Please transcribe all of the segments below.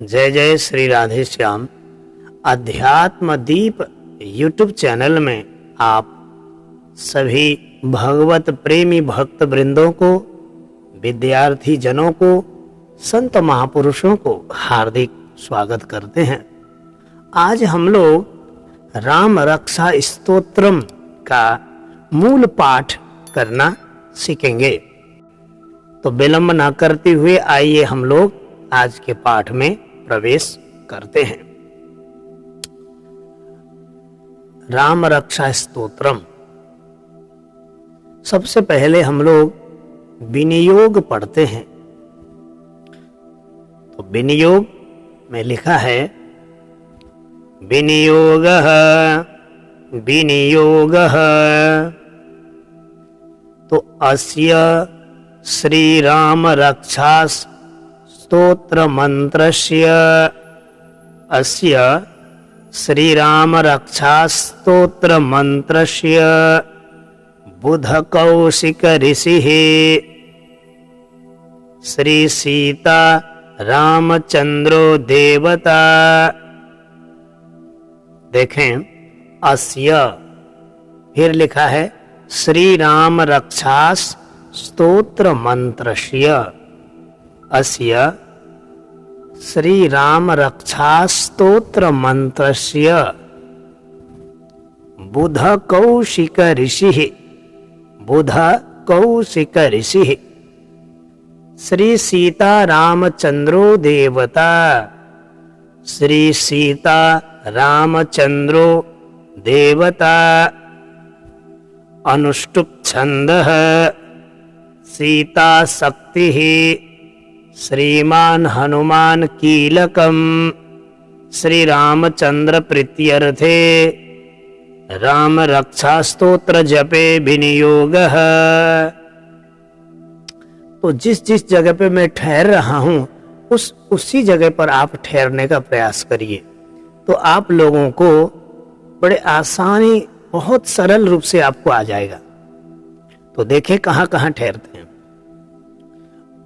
जय जय श्री राधे श्याम। अध्यात्म दीप यूट्यूब चैनल में आप सभी भगवत प्रेमी भक्त वृंदों को, विद्यार्थी जनों को, संत महापुरुषों को हार्दिक स्वागत करते हैं। आज हम लोग राम रक्षा स्तोत्रम का मूल पाठ करना सीखेंगे। तो विलंब न करते हुए आइए हम लोग आज के पाठ में प्रवेश करते हैं। राम रक्षा स्तोत्रम। सबसे पहले हम लोग विनियोग पढ़ते हैं। तो विनियोग में लिखा है विनियोगः विनियोगः। तो अस्य श्री राम रक्षा स्तोत्र मंत्रस्य अस्य श्री राम रक्षा स्तोत्र मंत्रस्य बुध कौशिक ऋषिः श्री सीता रामचंद्रो देवता। देखें, अस्य फिर लिखा है श्री राम रक्षा स्तोत्र मंत्रस्य। अस्य श्री राम रक्षा स्तोत्र मंत्रस्य बुध कौशिक ऋषिः बुध कौशिक ऋषिः श्री सीता रामचंद्रो देवता। श्री सीता रामचंद्रो देवता। अनुष्टुप छंदः सीता शक्तिः श्रीमान हनुमान कीलकम। श्री रामचंद्र प्रीत्यर्थे राम रक्षा स्तोत्र जपे विनियोगः। तो जिस जिस जगह पे मैं ठहर रहा हूं उसी जगह पर आप ठहरने का प्रयास करिए, तो आप लोगों को बड़े आसानी, बहुत सरल रूप से आपको आ जाएगा। तो देखें कहां कहां ठहरते हैं।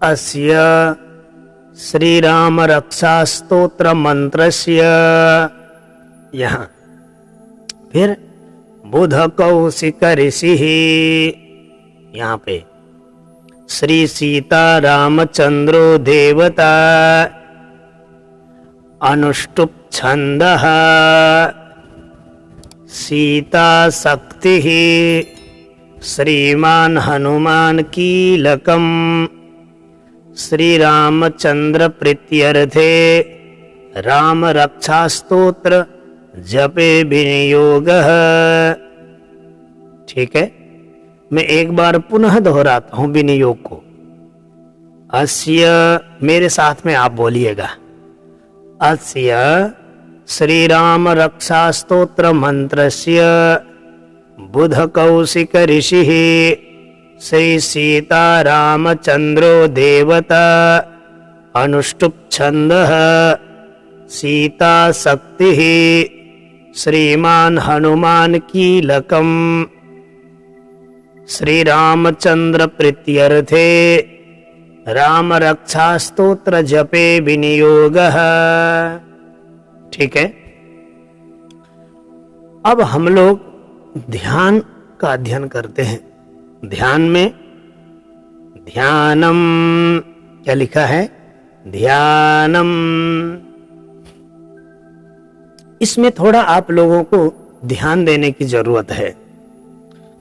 अस्य श्री राम रक्षा स्तोत्र मंत्रस्य, यहां फिर बुध कौशिक ऋषिः, यहां पे श्री सीता रामचंद्रो देवता। अनुष्टुप छंदः सीता शक्तिः श्रीमान हनुमान कीलकम। श्री रामचंद्र प्रीत्यर्थे राम रक्षा स्तोत्र जपे विनियोगः। ठीक है, मैं एक बार पुनः दोहराता हूं विनियोग को। अस्य, मेरे साथ में आप बोलिएगा, अस्य श्री राम रक्षा स्तोत्र मंत्रस्य बुध कौशिक ऋषिः श्री सीता रामचंद्रो देवता। अनुष्टुप छंदः सीता शक्तिः श्रीमान हनुमान कीलकम। श्री रामचंद्र प्रीत्यर्थे राम रक्षा स्तोत्र जपे विनियोगः। ठीक है, अब हम लोग ध्यान का अध्ययन करते हैं। ध्यान में ध्यानम, क्या लिखा है? ध्यानम। इसमें थोड़ा आप लोगों को ध्यान देने की जरूरत है।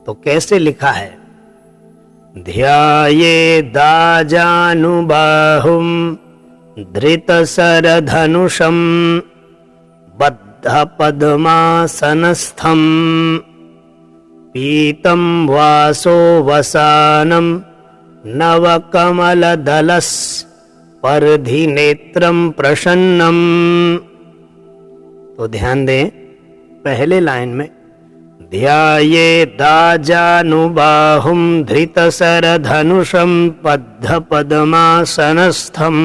तो कैसे लिखा है? ध्याये दाजानुबाहुम धृतशरधनुषं बद्ध पद्मासनस्थं पीतं वासो वसानं नवकमलदलस्पर्धिनेत्रं प्रसन्नम। तो ध्यान दें, पहले लाइन में ध्याये दाजानुबाहुं धृतशरधनुषं बद्ध पद्मासनस्थं।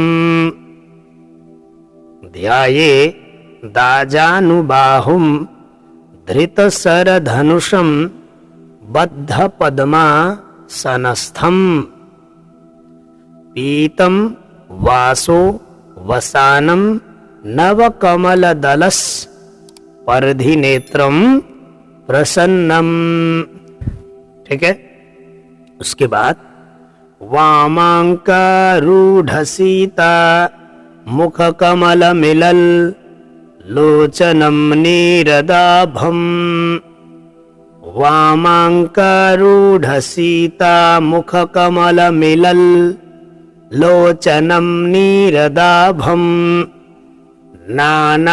ध्याये दाजानुबाहुं धृतशरधनुषं बद्ध पद्मासनस्थं पीतं वासो वसानं नवकमलदलस परधिनेत्रम प्रसन्नम। ठीक है, उसके बाद वामांकारूढ़ सीता मुख कमल मिलल लोचनम नीरदाभम। वामांकारूढ़ सीता मुख कमल मिलल लोचनम नीरदाभम। नानालंकारदीप्तम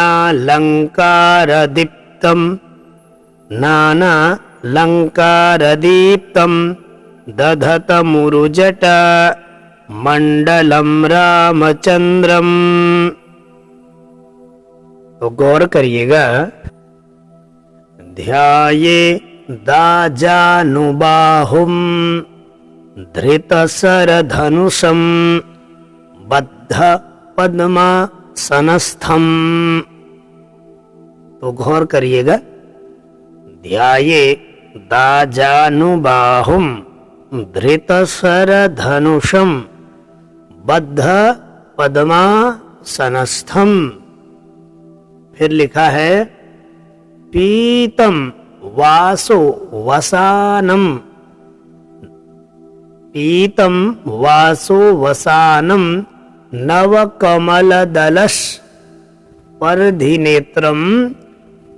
नानालंकारदीप्तम दधतमुरुजटा मंडलम रामचंद्रम। तो गौर करिएगा, ध्याये दाजानुबाहुम धृतशरधनुषं बद्ध पद्मासनस्थम। तो गौर करिएगा, ध्याये दाजानुबाहुम धृतशरधनुषं बद्ध पद्मासनस्थम। फिर लिखा है पीतम वासो वसानम। पीतम वासो वसानम नवकमलदलश परधिनेत्रम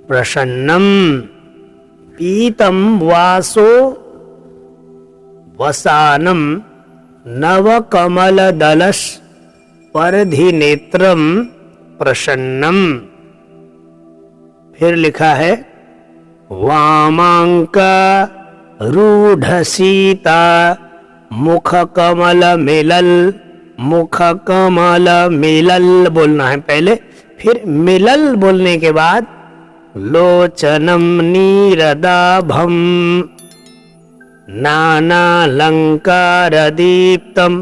प्रसन्नम। पीतम वासो वसानम नवकमलदलश परधिनेत्रम प्रसन्नम। फिर लिखा है वामांका रूढ़ सीता मुख कमल मिलल। मुख कमल मिलल बोलना है पहले, फिर मिलल बोलने के बाद लोचनम नीरदाभम। नानालंकारदीप्तम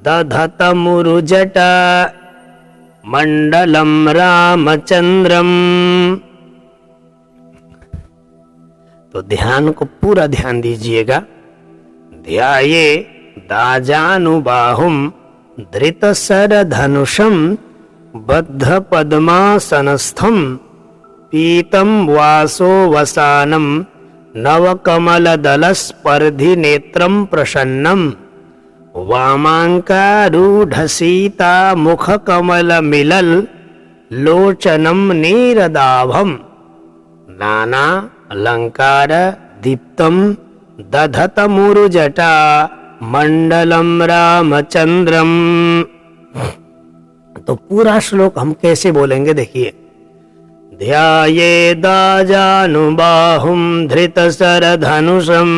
दधतमुरुजटा मंडलम रामचंद्रम। तो ध्यान को पूरा ध्यान दीजिएगा। ध्याये दाजानुबाहुम धृतशरधनुषं बद्ध पद्मासनस्थं पीतम वासो वसानम नवकमलदलस्पर्धिनेत्रं प्रसन्नम। वामांकारूढ़ सीता मुख कमल मिलल लोचनम नीरदाभम। नाना अलंकार दीप्तम दधतमुरुजटा मंडलम रामचंद्रम। तो पूरा श्लोक हम कैसे बोलेंगे देखिए। ध्याये दाजानुबाहुम धृतशरधनुषं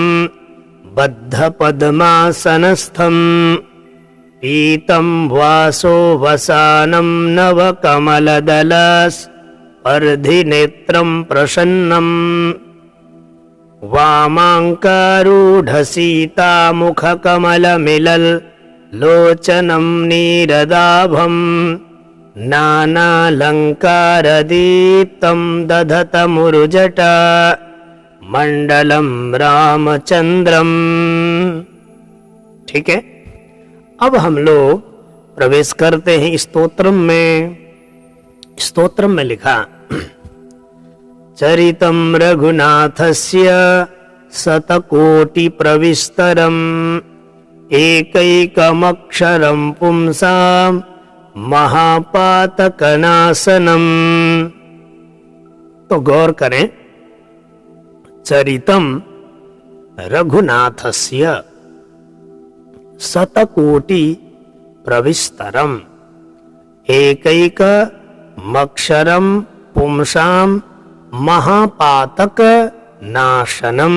बद्ध पद्मासनस्थं पीतम वासो वसानम नवकमलदलस्पर्धिनेत्रं प्रसन्नम। वामांकारूढ़ सीता मुख कमल मिलल लोचनम नीरदाभम। नानालंकारदीप्तम दधतमुरुजटा मंडलम रामचंद्रम। ठीक है, अब हम लोग प्रवेश करते हैं स्तोत्रम में। स्तोत्रम में लिखा चरितं रघुनाथस्य शतकोटि प्रविस्तरम् एकैकमक्षरं पुंसां महापातकनाशनम्। तो गौर करें, चरितं रघुनाथस्य शतकोटि प्रविस्तरम् एकैकमक्षरं पुंसां महापातक नाशनम।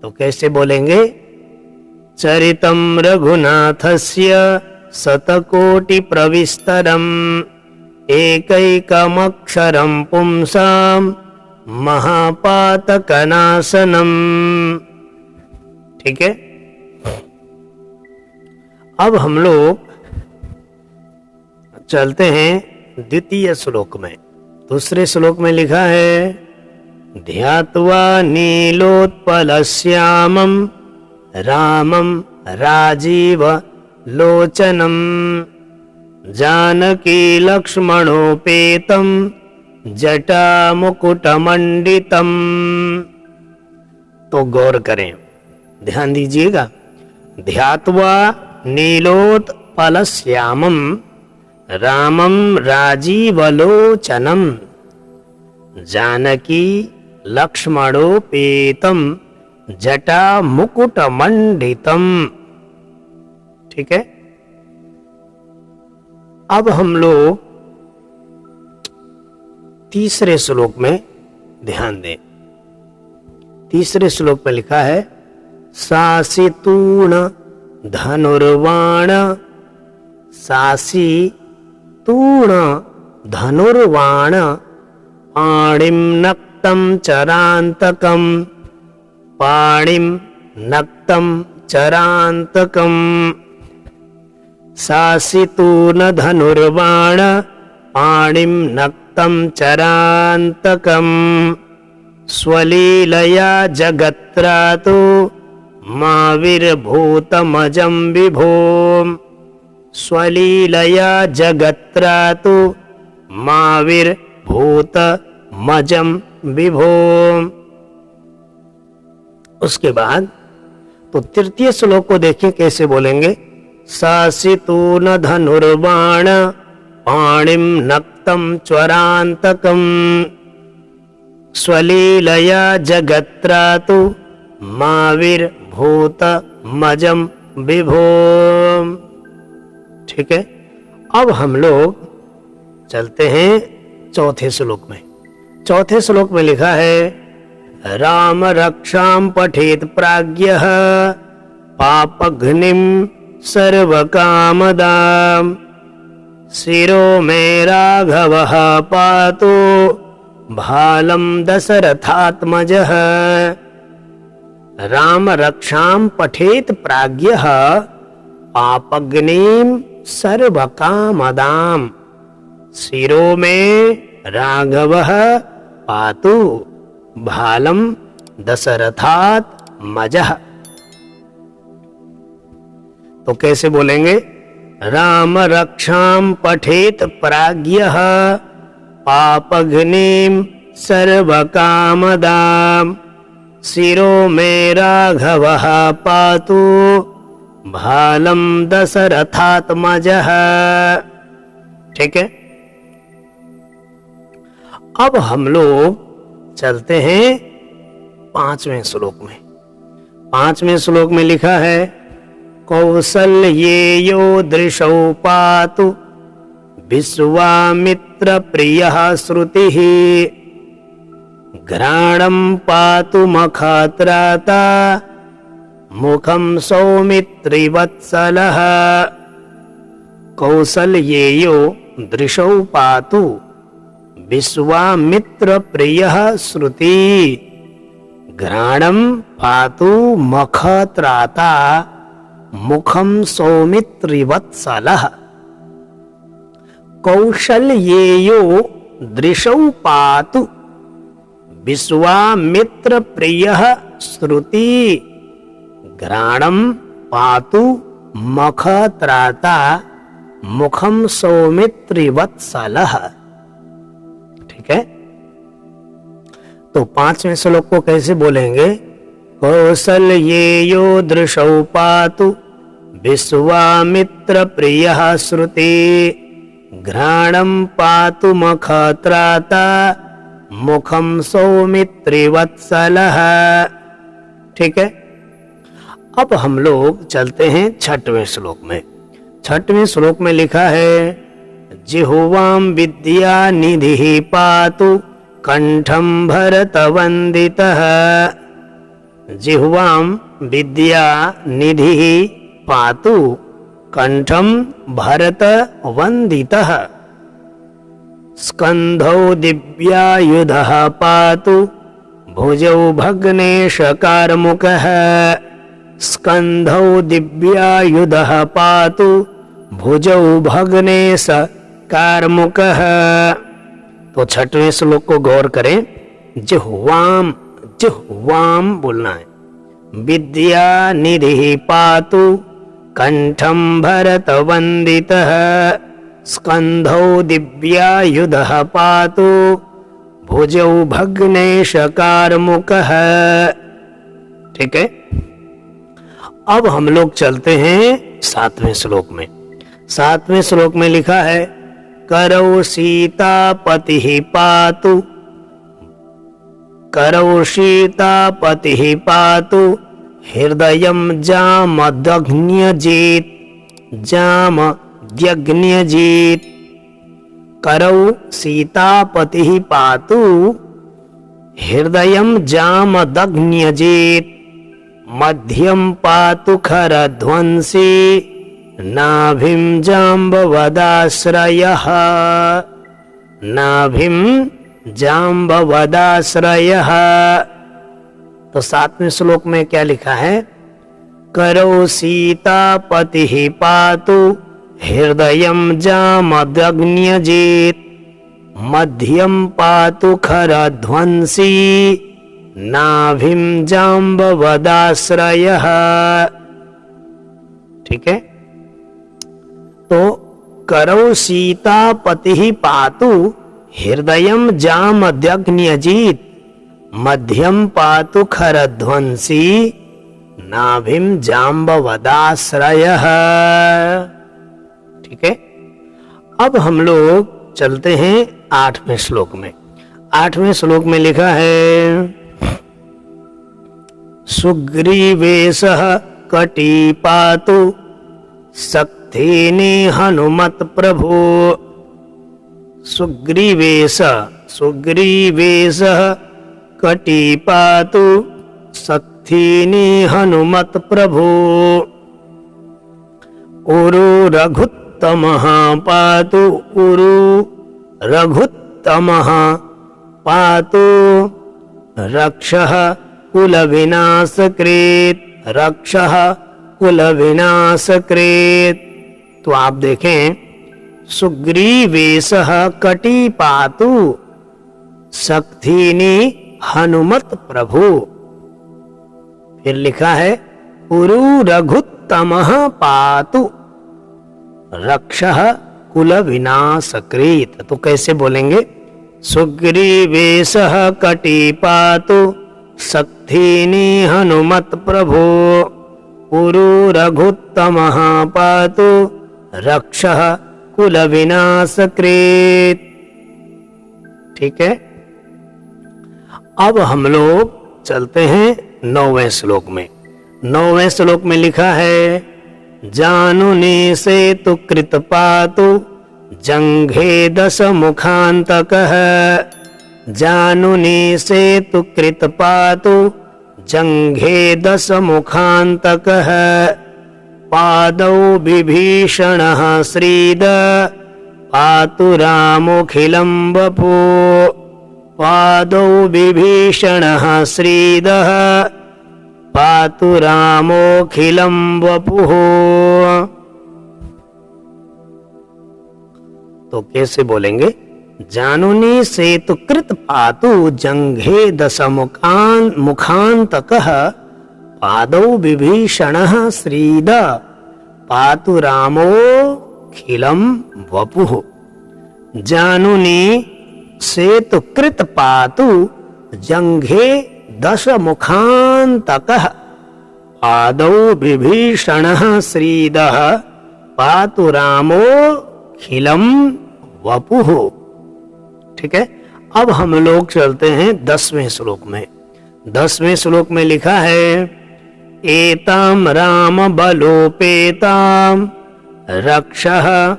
तो कैसे बोलेंगे? चरितं रघुनाथस्य शतकोटि प्रविस्तरम् एकैकमक्षरं पुंसां महापातक नाशनम। ठीक है, अब हम लोग चलते हैं द्वितीय श्लोक में। दूसरे श्लोक में लिखा है ध्यात्वा नीलोत्पलश्यामं रामं राजीव लोचनम् जानकी लक्ष्मणोपेतं जटामुकुटमण्डितं। तो गौर करें, ध्यान दीजिएगा। ध्यात्वा नीलोत्पलश्यामं रामं राजीवलोचनं जानकी लक्ष्मणोपेतं जटामुकुटमण्डितं। ठीक है, अब हम लोग तीसरे श्लोक में ध्यान दें। तीसरे श्लोक में लिखा है सासितूण धनुर्वाण, सासितूण धनुर्वाण पाणिं नक्तं चरान्तकं, पाणिं नक्तं चरान्तकं। सासितूण धनुर्वाण पाणिं नक्तं चरान्तकं स्वलीलया जगत्रातो माविर्भूतमजं विभो। स्वलीलया जगत्रातो माविर्भूतमजं विभो। उसके बाद तो तृतीय श्लोक को देखिए कैसे बोलेंगे। सासितूण धनुर्बाण पाणिं नक्तं च्वरान्तकं स्वलीलया जगत्रातु माविर्भूतमजं विभो। ठीक है, अब हम लोग चलते हैं चौथे श्लोक में। चौथे श्लोक में लिखा है राम रक्षां पठेत प्राज्ञः पापघ्निं सर्वकामदां शिरो मे राघवः पातु भालं दशरथात्मजः। राम रक्षां पठेत प्राज्ञः पापघ्निं सर्वकामदां शिरो मे राघवः पातु भालं दशरथात्मजः। तो कैसे बोलेंगे। राम रक्षां पठेत प्राज्ञः पापघ्निं सर्वकामदां शिरो मे राघवः पातु भालं दशरथात्मजः। ठीक है, अब हम लोग चलते हैं पांचवें श्लोक में। पांचवें श्लोक में लिखा है कौसल्येयो दृशौ पातु विश्वामित्र प्रियः श्रुतिः घ्राणं पातु मखत्राता मुखं सौमित्रिवत्सलः। कौसल्येयो दृशौ पातु विश्वामित्र प्रियः श्रुति घ्राणं पातु मखत्राता मुखं सौमित्रिवत्सलः। कौसल्येयो दृशौ पातु विश्वामित्र प्रियः श्रुति घ्राणं पातु मखत्राता मुखं सौमित्रिवत्सलः। ठीक है, तो पांचवें श्लोक को कैसे बोलेंगे। कौसल्येयो दृशौ पातु विश्वामित्र प्रियः श्रुति घ्राणं पातु मखत्राता मुखं सौमित्रिवत्सलः। ठीक है, अब हम लोग चलते हैं छठवें श्लोक में। छठवें श्लोक में लिखा है जिह्वां विद्या निधिः पातु कंठं भरतवन्दितः। जिह्वां विद्या निधिः पातु कंठं भरतवन्दितः स्कन्धौ दिव्यायुधः पातु भुजौ भग्नेशकार्मुकः। स्कन्धौ दिव्यायुधः पातु भुजौ भग्नेशकार्मुकः। तो छठवें श्लोक को गौर करें। जिह्वां, जिह्वां बोलना है। विद्या निधिः पातु कंठं भरतवन्दितः स्कंधौ दिव्यायुधः पातु भुजौ भग्नेशकारमुकः। ठीक है, अब हम लोग चलते हैं 7वें श्लोक में। 7वें श्लोक में लिखा है करौ सीतापतिः पातु, करौ सीतापतिः पातु हृदयं जामदग्न्यजित्, जामदग्न्यजित्। करौ सीतापतिः पातु हृदयं जामदग्न्यजित्, मध्यं पातु खरध्वंसी नाभिं जाम्बवदाश्रयः, नाभिं जाम्बवदाश्रयः। तो 7वें श्लोक में क्या लिखा है? करौ सीतापतिः पातु हृदयं जामदग्न्यजित्, मध्यं पातु खरध्वंसी नाभिं जाम्बवदाश्रयः। ठीक है, तो करौ सीतापतिः पातु हृदयं जामदग्न्यजित्, मध्यम पातु खरध्वंसी नाभिं जाम्बवदाश्रयः। ठीक है, अब हम लोग चलते हैं 8वें श्लोक में। 8वें श्लोक में लिखा है सुग्रीवेशः कटिपातु शक्तिनी हनुमत प्रभो। सुग्रीवेशः कटिपातु शक्तिनी हनुमत प्रभो। उरु रघुत्तमः पातु, उरु रघुत्तमः पातु रक्षः कुलविनाशकृत्, रक्षः कुलविनाशकृत्। तो आप देखें सुग्रीवेशः कटिपातु शक्तिनी हनुमत प्रभु। फिर लिखा है उरु रघुत्तमः पातु रक्षः कुलविनाशकृत्। तो कैसे बोलेंगे? सुग्रीवेशः कटिपातु शक्तिनी हनुमत प्रभो, उरु रघुत्तमः पातु रक्षः कुलविनाशकृत्। ठीक है, अब हम लोग चलते हैं 9वें श्लोक में। 9वें श्लोक में लिखा है जानुनी सेतु कृत पातु जंघे दश मुखांतकः, जानुनी सेतु कृत पातु जंघे दश मुखांतकः। पादौ विभीषणः श्रीद पातु रामोऽखिलं वपु, पादौ विभीषणः श्रीदः पातु रामोऽखिलं वपुः। तो कैसे बोलेंगे? जानुनी सेतुकृत पातु जंघे दश मुखांतकः, पादौ विभीषणः श्रीद पातु रामोऽखिलं वपुः। जानुनी सेतुकृत पातु जंघे दश मुखांतकः, पादौ विभीषणः श्रीदः पातु रामोऽखिलं वपुः। ठीक है, अब हम लोग चलते हैं 10वें श्लोक में। 10वें श्लोक में लिखा है एतां राम बलोपेतां रक्षः,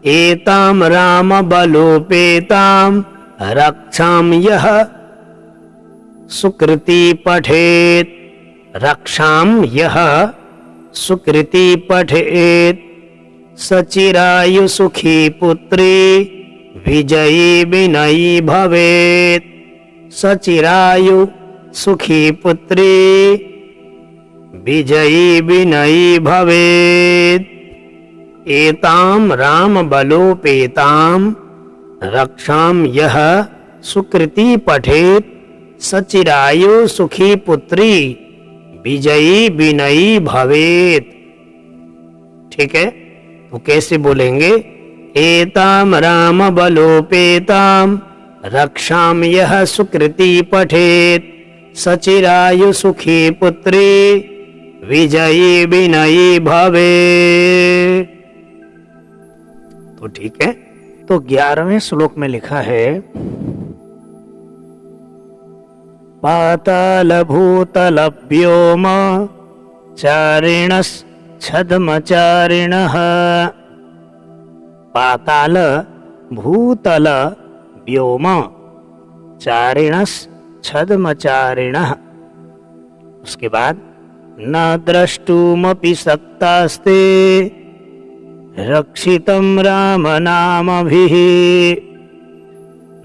एतां राम बलोपेतां रक्षां यः सुकृति पठेत्, रक्षां यः सुकृति पठेत् सचिरायु सुखी पुत्री विजयी विनयी भवेत्, सचिरायु सुखी पुत्री विजयी विनयी भवेत्। एतां राम बलोपेतां रक्षां यः सुकृति पठेत् सचिरायु सुखी पुत्री विजयी विनयी भवेत्। ठीक है, तो कैसे बोलेंगे? एताम राम बलोपेताम रक्षाम यह सुकृति पठेत सचिरायु सुखी पुत्री विजयी विनयी भवे। तो ठीक है, तो 11वें श्लोक में लिखा है पाताल भूतल व्योम चारिणस् छद्मचारिणः। पाताल भूतल व्योम चारिणस् छद्मचारिणः। उसके बाद न द्रष्टुमपि सक्तास्ते रक्षितं राम नामभिः।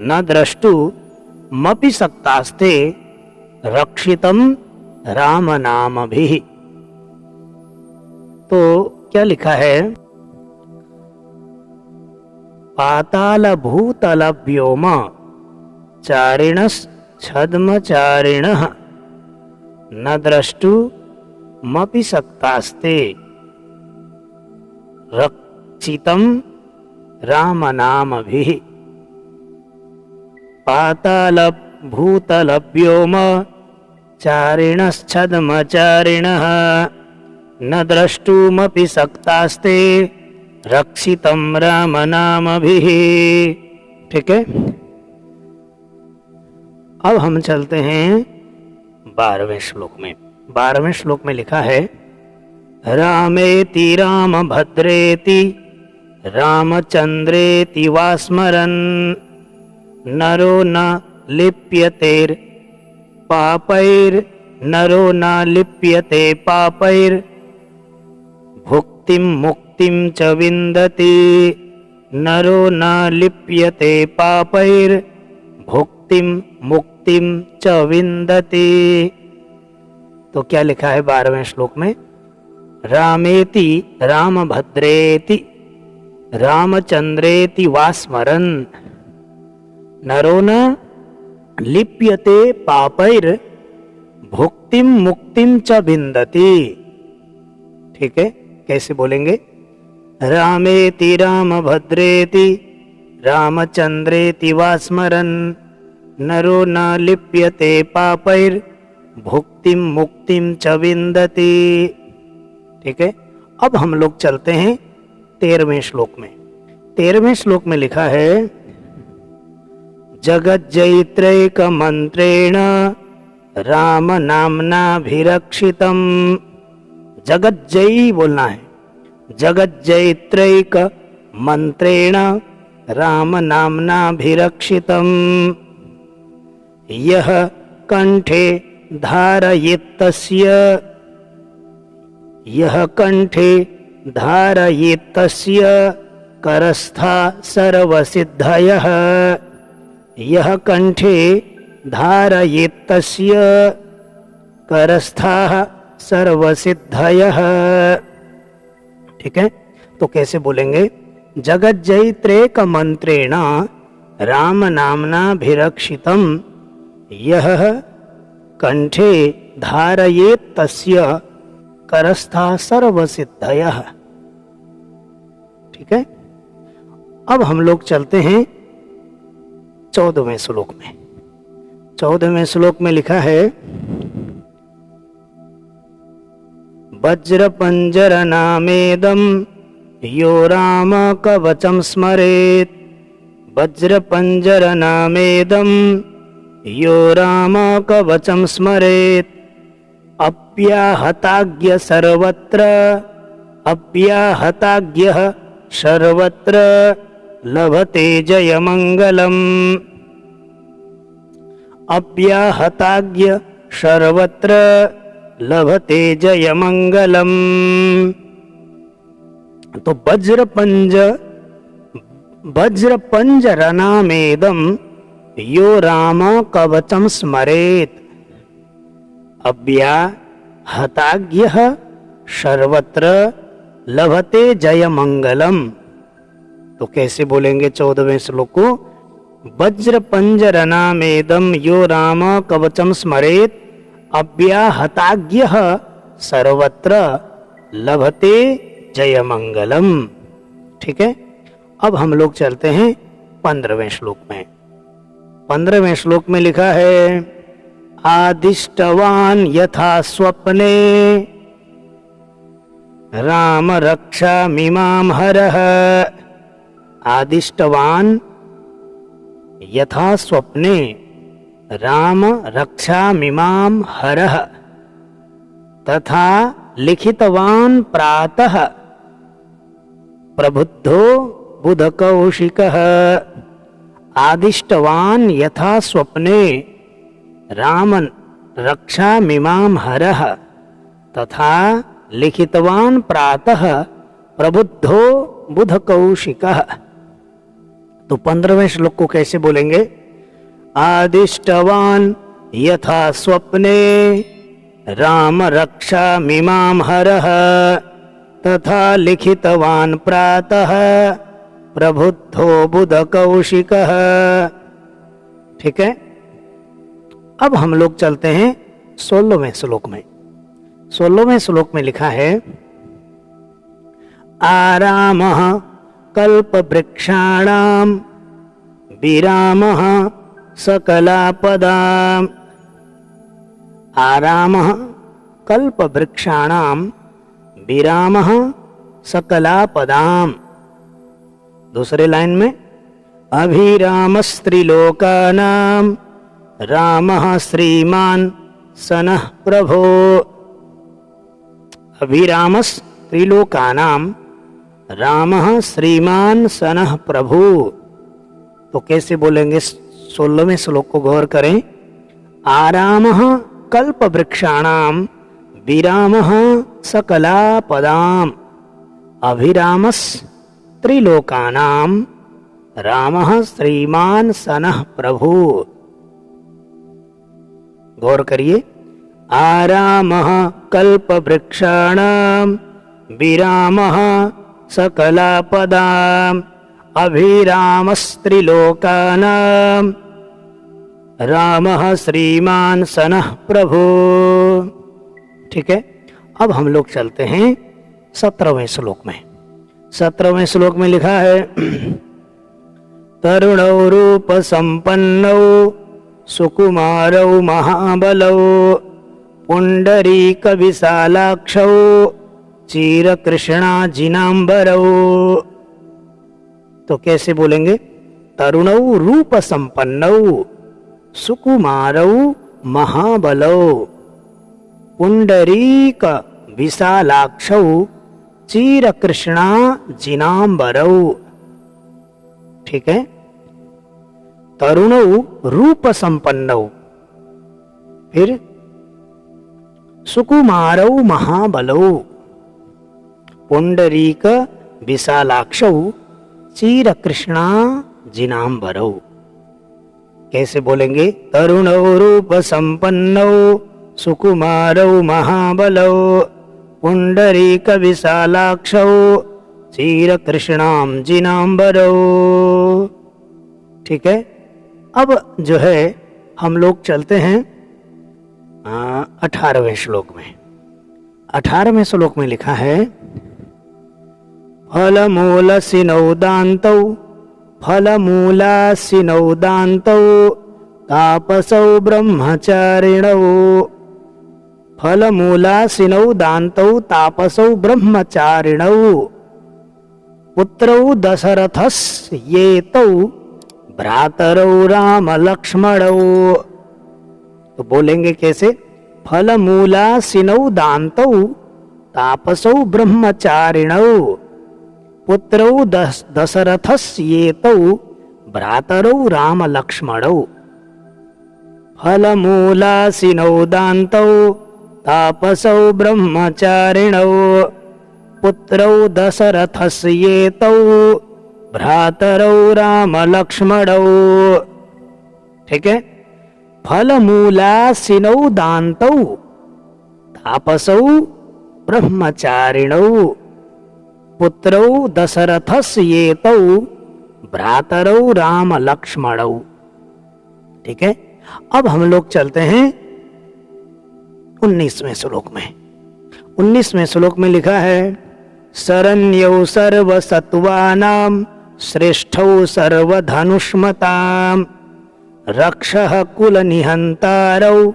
न द्रष्टुमपि सक्तास्ते रक्षितं राम नामभिः। तो क्या लिखा है, पाताल भूतल व्योम चारिणस् छद्मचारिणः न द्रष्टुमपि सक्तास्ते रक्षितं राम नामभिः। पाताल भूतल व्योम चारिणश्छद्मचारिणः न द्रष्टुमपि सक्तास्ते रक्षितं राम नामभिः। ठीक है, अब हम चलते हैं 12वें श्लोक में। 12वें श्लोक में लिखा है रामेति रामभद्रेति रामचंद्रेति वा स्मरन् नरो न लिप्यतेर् पापैर् नरो न लिप्यते पापैर् भुक्तिं मुक्तिं च विन्दति नरो न लिप्यते पापैर् भुक्तिं मुक्तिं च विन्दति। तो क्या लिखा है 12वें श्लोक में, रामेति रामभद्रेति रामचंद्रेति वा स्मरन् नरो न लिप्यते पापैर् भुक्तिं मुक्तिं च विन्दति। ठीक है, कैसे बोलेंगे, रामेति रामभद्रेति रामचंद्रेति वा स्मरन् नरो न लिप्यते पापैर् भुक्तिं मुक्तिं च विन्दति। ठीक है, अब हम लोग चलते हैं 13वें श्लोक में। 13वें श्लोक में लिखा है जगज्जयित्रैक मंत्रेण राम नाम्नाभिरक्षितम्। जगज्जयी बोलना है, जगज्जयित्रैक मंत्रेण राम नाम्नाभिरक्षितम् यः कंठे धारयेत्तस्य यः कंठे धारयेत्तस्य करस्था सर्वसिद्धयः। यः कंठे धारयेत्तस्य करस्थाः सर्वसिद्धयः। ठीक है, तो कैसे बोलेंगे, जगज्जयित्रेक मंत्रेण राम नाम्नाभिरक्षितम् यः कंठे धारयेत्तस्य करस्थाः सर्वसिद्धयः। ठीक है, अब हम लोग चलते हैं 14वें श्लोक में। 14वें श्लोक में लिखा है वज्र पंजर नामेदं यो राम कवचं स्मरेत्। वज्र पंजर नामेदं यो राम कवचं स्मरेत् अप्याहताज्ञ सर्वत्र अप्याहताज्ञः सर्वत्र लभते जयमंगलम्। अप्याहताज्ञ सर्वत्र लभते जयमंगलम्। तो वज्र पंजरनामेदं यो राम कवचं स्मरेत् अव्याहताज्ञः सर्वत्र लभते जयमंगलम्। तो कैसे बोलेंगे 14वें श्लोक को, वज्र पंजरनामेदं यो राम कवचं स्मरेत् अव्याहताज्ञः सर्वत्र लभते जयमंगलम्। ठीक है, अब हम लोग चलते हैं 15वें श्लोक में। 15वें श्लोक में लिखा है, आदिष्टवान यथा स्वप्ने राम रक्षामिमां हरः। आदिष्टवान यथा स्वप्ने राम रक्षामिमां हरः तथा लिखितवान प्रातः प्रबुद्धो बुधकौशिकः। आदिष्टवान यथा स्वप्ने राम रक्षामिमां हरः तथा लिखितवान प्रातः प्रबुद्धो बुधकौशिकः। तो 15वें श्लोक को कैसे बोलेंगे? आदिष्टवान यथा स्वप्ने राम रक्षामिमां हरः तथा लिखितवान प्रातः प्रबुद्धो बुधकौशिकः। ठीक है, अब हम लोग चलते हैं 16वें श्लोक में। 16वें श्लोक में लिखा है, आरामः कल्पवृक्षाणां विरामः सकलापदाम्। आरामः कल्पवृक्षाणां विरामः सकलापदाम्। दूसरे लाइन में, अभिरामस्त्रिलोकानां रामः श्रीमान् सनः प्रभो। अभिरामस्त्रिलोकानां रामः श्रीमान् सनः प्रभु। तो कैसे बोलेंगे? 16वें श्लोक को गौर करें। आरामः कल्पवृक्षाणां विरामः सकलापदाम् अभिरामस्त्रिलोकानां रामः श्रीमान् सनः प्रभु। गौर करिए, आरामः कल्पवृक्षाणां विरामः सकलापदाम् अभिरामस्त्रिलोकानां रामः श्रीमान् सनः प्रभु। ठीक है, अब हम लोग चलते हैं 17वें श्लोक में। 17वें श्लोक में लिखा है, तरुणौ रूप संपन्नौ सुकुमारौ महाबलौ पुंडरीक विशालाक्षौ चीरकृष्णाजिनांबरौ। तो कैसे बोलेंगे? तरुणौ रूप संपन्नौ सुकुमारौ महाबलौ पुंडरीक विशालाक्षौ चीरकृष्णाजिनांबरौ। ठीक है, तरुणौ रूप संपन्नौ, फिर सुकुमारौ महाबलौ पुंडरीक विशालाक्षौ चीरकृष्णाजिनांबरौ। कैसे बोलेंगे? तरुणौ रूप संपन्नौ सुकुमारौ महाबलौ पुंडरीक विशालाक्षौ चीरकृष्णाजिनांबरौ। ठीक है, अब जो है हम लोग चलते हैं 18वें श्लोक में। 18वें श्लोक में लिखा है, फलमूलसिनौदान्तौ फलमूलासिनौदान्तौ तापसौ ब्रह्मचारिणौ। फलमूलासिनौदान्तौ तापसौ ब्रह्मचारिणौ पुत्रौ दशरथस्येतौ भ्रातरौ राम लक्ष्मणौ। तो बोलेंगे कैसे? फलमूलासिनौदान्तौ तापसौ ब्रह्मचारिणौ पुत्रौ दशरथस्येतौ भ्रातरौ राम लक्ष्मणौ। फलमूलासिनौदान्तौ तापसौ ब्रह्मचारिणौ पुत्रौ दशरथस्येतौ भ्रातरौ राम लक्ष्मणौ। ठीक है, फलमूलासिनौदान्तौ तापसौ ब्रह्मचारिणौ पुत्रौ दशरथस्येतौ भ्रातरौ राम लक्ष्मणौ। ठीक है, अब हम लोग चलते हैं 19वें श्लोक में। 19वें श्लोक में लिखा है, शरण्यौ सर्वसत्त्वानां श्रेष्ठौ सर्वधनुष्मताम् रक्षः कुलनिहन्तारौ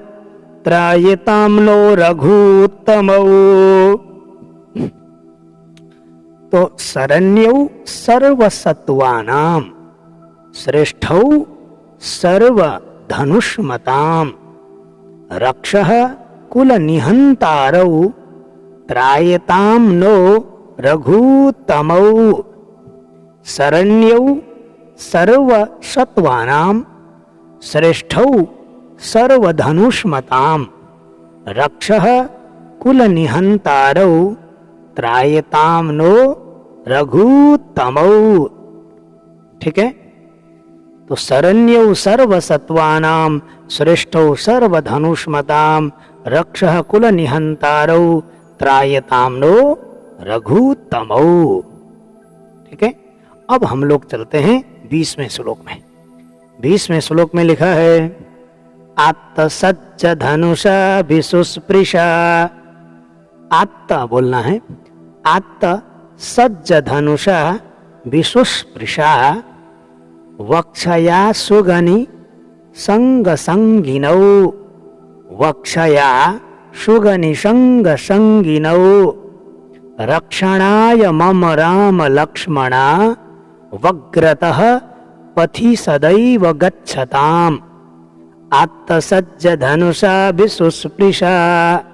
त्रायतां नो रघुत्तमौ। तो शरण्यौ सर्वसत्त्वानां श्रेष्ठौ सर्वधनुष्मतां रक्षः कुलनिहन्तारौ त्रायतां नो रघुत्तमौ। शरण्यौ सर्वसत्त्वानां श्रेष्ठौ सर्वधनुष्मतां रक्षः कुलनिहन्तारौ त्रायतां नो रघुत्तमौ। ठीक है, तो शरण्यौ सर्वसत्त्वानां श्रेष्ठौ सर्वधनुष्मतां रक्षः कुलनिहन्तारौ त्रायतां नो रघुत्तमौ। ठीक है, अब हम लोग चलते हैं 20वें श्लोक में। 20वें श्लोक में लिखा है आत्तसज्ज धनुषा विसुस्पृशा। आत्त बोलना है, आत्त सज्ज धनुषा विसुस्पृशा वक्षया सुगनि संग संगिनौ। वक्षया सुगनि संग संगिनौ रक्षणाय मम राम लक्ष्मणा वग्रतः पथि सदैव गच्छताम्। आत्तसज्ज धनुषा विसुस्पृशा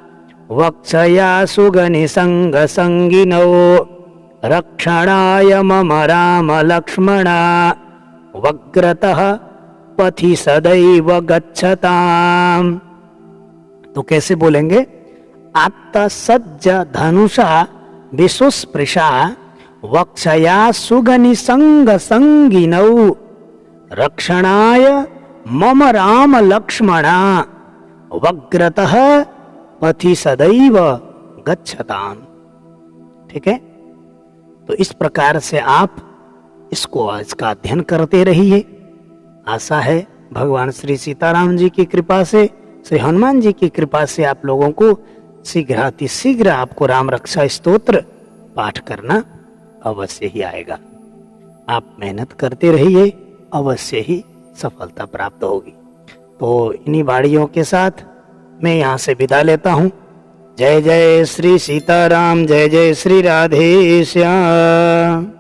वक्षया सुगनि संग संगिनौ रक्षणाय मम राम लक्ष्मणा वग्रतः पथि सदैव गच्छताम्। तो कैसे बोलेंगे? आत्तसज्ज धनुषा विसुस्पृशा वक्षया सुगनि संग संगिनौ रक्षणाय मम राम लक्ष्मणा वग्रतः पथि सदैव गच्छताम्। ठीक है, तो इस प्रकार से आप इसका अध्ययन करते रहिए। आशा है भगवान श्री सीताराम जी की कृपा से, श्री हनुमान जी की कृपा से आप लोगों को शीघ्र आपको राम रक्षा स्तोत्र पाठ करना अवश्य ही आएगा। आप मेहनत करते रहिए, अवश्य ही सफलता प्राप्त होगी। तो इन्हीं वाणियों के साथ मैं यहाँ से विदा लेता हूँ। जय जय श्री सीताराम, जय जय श्री राधे श्याम।